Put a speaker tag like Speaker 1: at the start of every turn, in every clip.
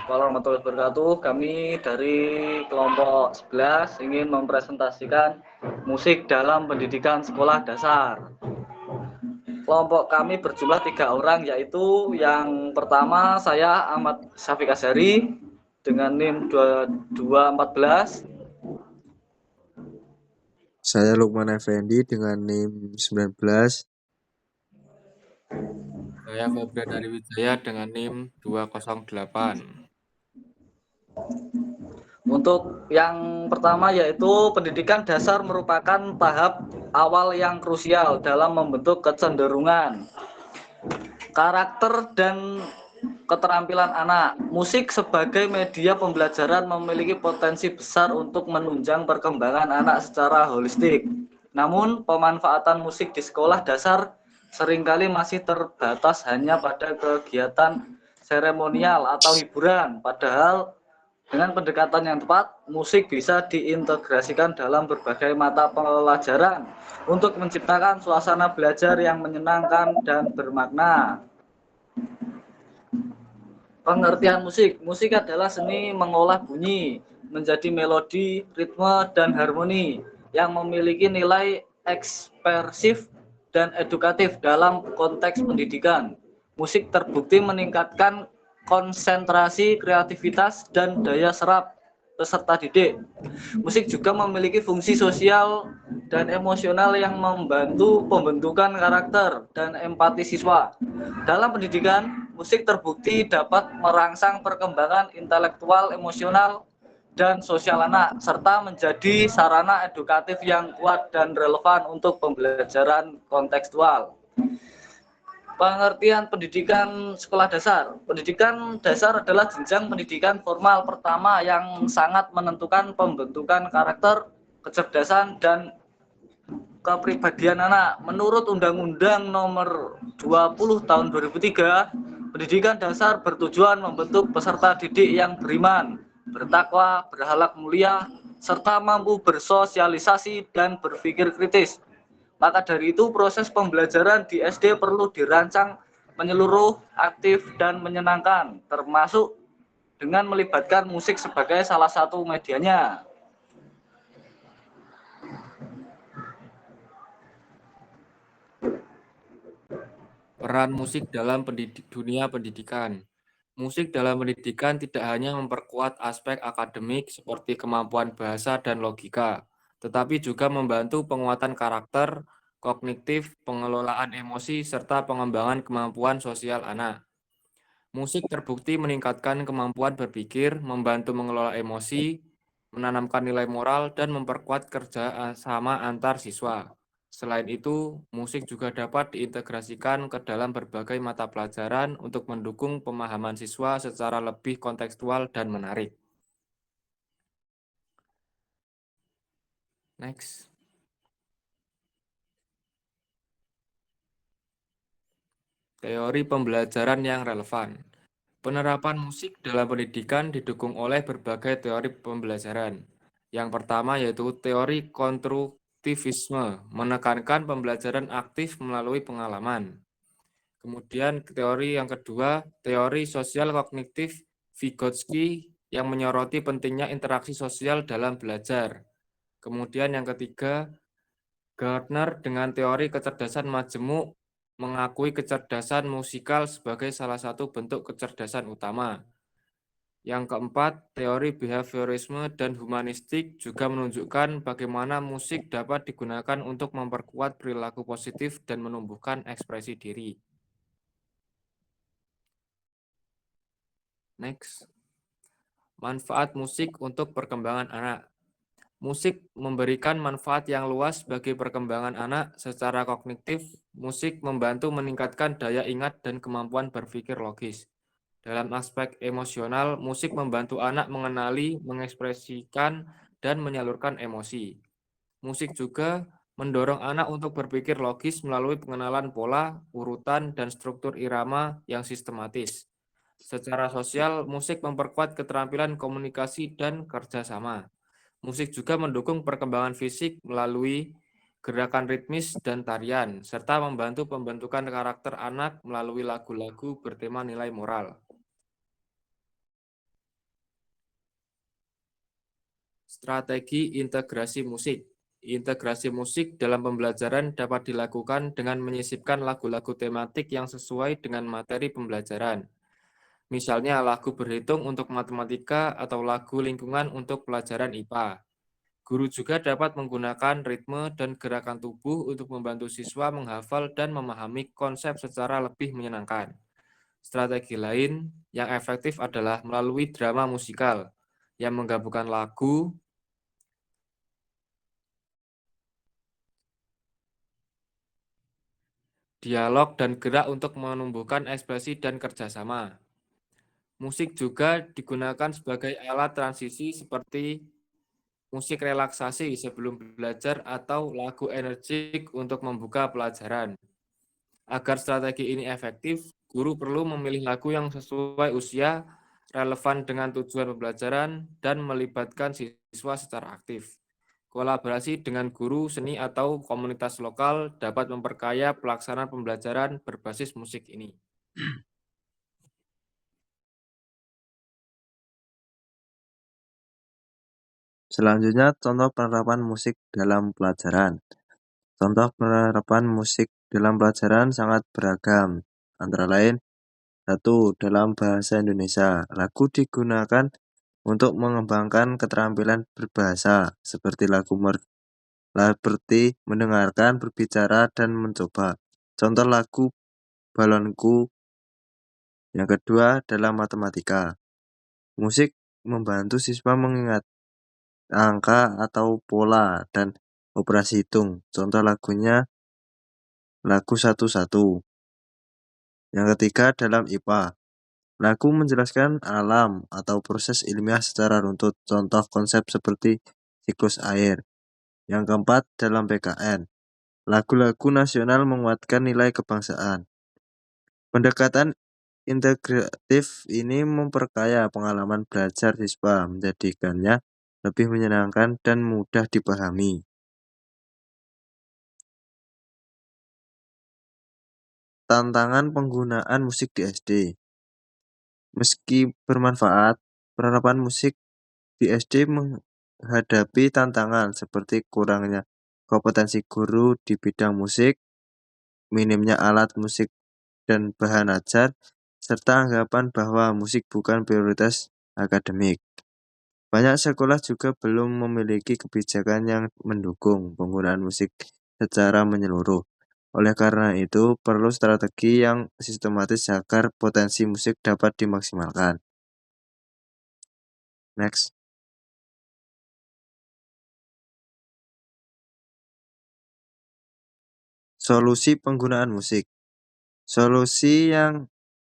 Speaker 1: warahmatullahi wabarakatuh. Kami dari kelompok 11 ingin mempresentasikan musik dalam pendidikan sekolah dasar. Kelompok kami berjumlah 3 orang, yaitu yang pertama saya Ahmad Syafiq Azhari dengan NIM 2214.
Speaker 2: Saya Lukman Effendi dengan NIM 19.
Speaker 3: Saya Febrian Dari Wijaya dengan NIM 208.
Speaker 1: Untuk yang pertama yaitu pendidikan dasar merupakan tahap awal yang krusial dalam membentuk kecenderungan, karakter, dan keterampilan anak. Musik sebagai media pembelajaran memiliki potensi besar untuk menunjang perkembangan anak secara holistik. Namun, pemanfaatan musik di sekolah dasar seringkali masih terbatas hanya pada kegiatan seremonial atau hiburan, padahal dengan pendekatan yang tepat, musik bisa diintegrasikan dalam berbagai mata pelajaran untuk menciptakan suasana belajar yang menyenangkan dan bermakna. Pengertian musik. Musik adalah seni mengolah bunyi menjadi melodi, ritme, dan harmoni yang memiliki nilai ekspresif dan edukatif dalam konteks pendidikan. Musik terbukti meningkatkan konsentrasi, kreativitas, dan daya serap peserta didik. Musik juga memiliki fungsi sosial dan emosional yang membantu pembentukan karakter dan empati siswa. Dalam pendidikan, musik terbukti dapat merangsang perkembangan intelektual, emosional, dan sosial anak, serta menjadi sarana edukatif yang kuat dan relevan untuk pembelajaran kontekstual. Pengertian pendidikan sekolah dasar. Pendidikan dasar adalah jenjang pendidikan formal pertama yang sangat menentukan pembentukan karakter, kecerdasan, dan kepribadian anak. Menurut Undang-Undang Nomor 20 Tahun 2003, pendidikan dasar bertujuan membentuk peserta didik yang beriman, bertakwa, berakhlak mulia, serta mampu bersosialisasi dan berpikir kritis. Maka dari itu, proses pembelajaran di SD perlu dirancang menyeluruh, aktif, dan menyenangkan, termasuk dengan melibatkan musik sebagai salah satu medianya.
Speaker 3: Peran musik dalam dunia pendidikan. Musik dalam pendidikan tidak hanya memperkuat aspek akademik seperti kemampuan bahasa dan logika, tetapi juga membantu penguatan karakter, kognitif, pengelolaan emosi, serta pengembangan kemampuan sosial anak. Musik terbukti meningkatkan kemampuan berpikir, membantu mengelola emosi, menanamkan nilai moral, dan memperkuat kerja sama antar siswa. Selain itu, musik juga dapat diintegrasikan ke dalam berbagai mata pelajaran untuk mendukung pemahaman siswa secara lebih kontekstual dan menarik. Next. Teori pembelajaran yang relevan. Penerapan musik dalam pendidikan didukung oleh berbagai teori pembelajaran. Yang pertama yaitu teori konstruktivisme, menekankan pembelajaran aktif melalui pengalaman. Kemudian teori yang kedua, teori sosial kognitif Vygotsky yang menyoroti pentingnya interaksi sosial dalam belajar. Kemudian yang ketiga, Gardner dengan teori kecerdasan majemuk mengakui kecerdasan musikal sebagai salah satu bentuk kecerdasan utama. Yang keempat, teori behaviorisme dan humanistik juga menunjukkan bagaimana musik dapat digunakan untuk memperkuat perilaku positif dan menumbuhkan ekspresi diri. Next. Manfaat musik untuk perkembangan anak. Musik memberikan manfaat yang luas bagi perkembangan anak secara kognitif. Musik membantu meningkatkan daya ingat dan kemampuan berpikir logis. Dalam aspek emosional, musik membantu anak mengenali, mengekspresikan, dan menyalurkan emosi. Musik juga mendorong anak untuk berpikir logis melalui pengenalan pola, urutan, dan struktur irama yang sistematis. Secara sosial, musik memperkuat keterampilan komunikasi dan kerjasama. Musik juga mendukung perkembangan fisik melalui gerakan ritmis dan tarian, serta membantu pembentukan karakter anak melalui lagu-lagu bertema nilai moral. Strategi integrasi musik. Integrasi musik dalam pembelajaran dapat dilakukan dengan menyisipkan lagu-lagu tematik yang sesuai dengan materi pembelajaran. Misalnya lagu berhitung untuk matematika atau lagu lingkungan untuk pelajaran IPA. Guru juga dapat menggunakan ritme dan gerakan tubuh untuk membantu siswa menghafal dan memahami konsep secara lebih menyenangkan. Strategi lain yang efektif adalah melalui drama musikal yang menggabungkan lagu, dialog, dan gerak untuk menumbuhkan ekspresi dan kerjasama. Musik juga digunakan sebagai alat transisi seperti musik relaksasi sebelum belajar atau lagu energik untuk membuka pelajaran. Agar strategi ini efektif, guru perlu memilih lagu yang sesuai usia, relevan dengan tujuan pembelajaran, dan melibatkan siswa secara aktif. Kolaborasi dengan guru seni atau komunitas lokal dapat memperkaya pelaksanaan pembelajaran berbasis musik ini.
Speaker 2: Selanjutnya, contoh penerapan musik dalam pelajaran. Contoh penerapan musik dalam pelajaran sangat beragam. Antara lain, 1. Dalam bahasa Indonesia, lagu digunakan untuk mengembangkan keterampilan berbahasa, seperti seperti mendengarkan, berbicara, dan mencoba. Contoh lagu Balonku. Yang kedua, dalam matematika, musik membantu siswa mengingat angka atau pola dan operasi hitung. Contoh lagunya lagu 11. Yang ketiga, dalam IPA, lagu menjelaskan alam atau proses ilmiah secara runtut. Contoh konsep seperti siklus air. Yang keempat, dalam PKN, lagu-lagu nasional menguatkan nilai kebangsaan. Pendekatan integratif ini memperkaya pengalaman belajar siswa, menjadikannya lebih menyenangkan dan mudah dipahami. Tantangan penggunaan musik di SD. Meski bermanfaat, penerapan musik di SD menghadapi tantangan seperti kurangnya kompetensi guru di bidang musik, minimnya alat musik dan bahan ajar, serta anggapan bahwa musik bukan prioritas akademik. Banyak sekolah juga belum memiliki kebijakan yang mendukung penggunaan musik secara menyeluruh. Oleh karena itu, perlu strategi yang sistematis agar potensi musik dapat dimaksimalkan. Next. Solusi penggunaan musik. Solusi yang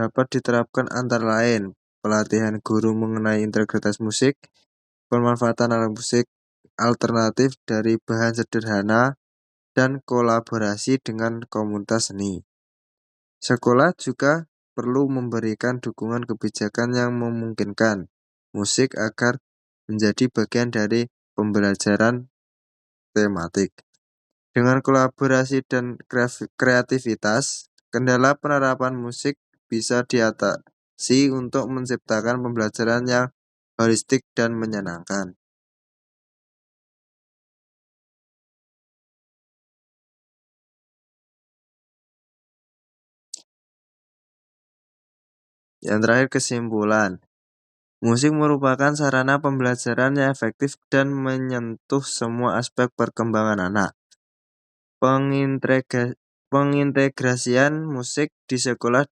Speaker 2: dapat diterapkan antara lain pelatihan guru mengenai integritas musik, pemanfaatan alat musik alternatif dari bahan sederhana, dan kolaborasi dengan komunitas seni. Sekolah juga perlu memberikan dukungan kebijakan yang memungkinkan musik agar menjadi bagian dari pembelajaran tematik. Dengan kolaborasi dan kreativitas, kendala penerapan musik bisa diatasi untuk menciptakan pembelajaran yang holistik dan menyenangkan. Yang terakhir, kesimpulan. Musik merupakan sarana pembelajaran yang efektif dan menyentuh semua aspek perkembangan anak. Pengintegrasian musik di sekolah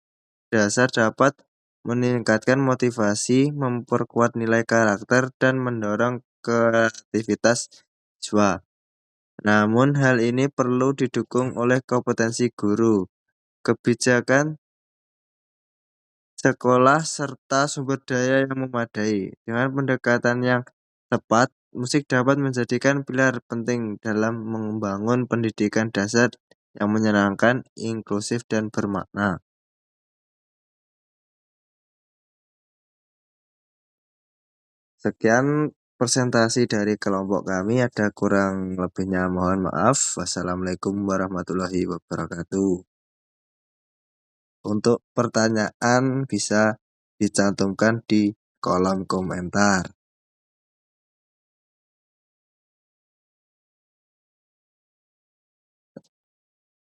Speaker 2: dasar dapat meningkatkan motivasi, memperkuat nilai karakter, dan mendorong kreativitas siswa. Namun hal ini perlu didukung oleh kompetensi guru, kebijakan sekolah, serta sumber daya yang memadai. Dengan pendekatan yang tepat, musik dapat menjadikan pilar penting dalam membangun pendidikan dasar yang menyenangkan, inklusif, dan bermakna. Sekian presentasi dari kelompok kami, ada kurang lebihnya mohon maaf. Wassalamualaikum warahmatullahi wabarakatuh. Untuk pertanyaan bisa dicantumkan di kolom komentar.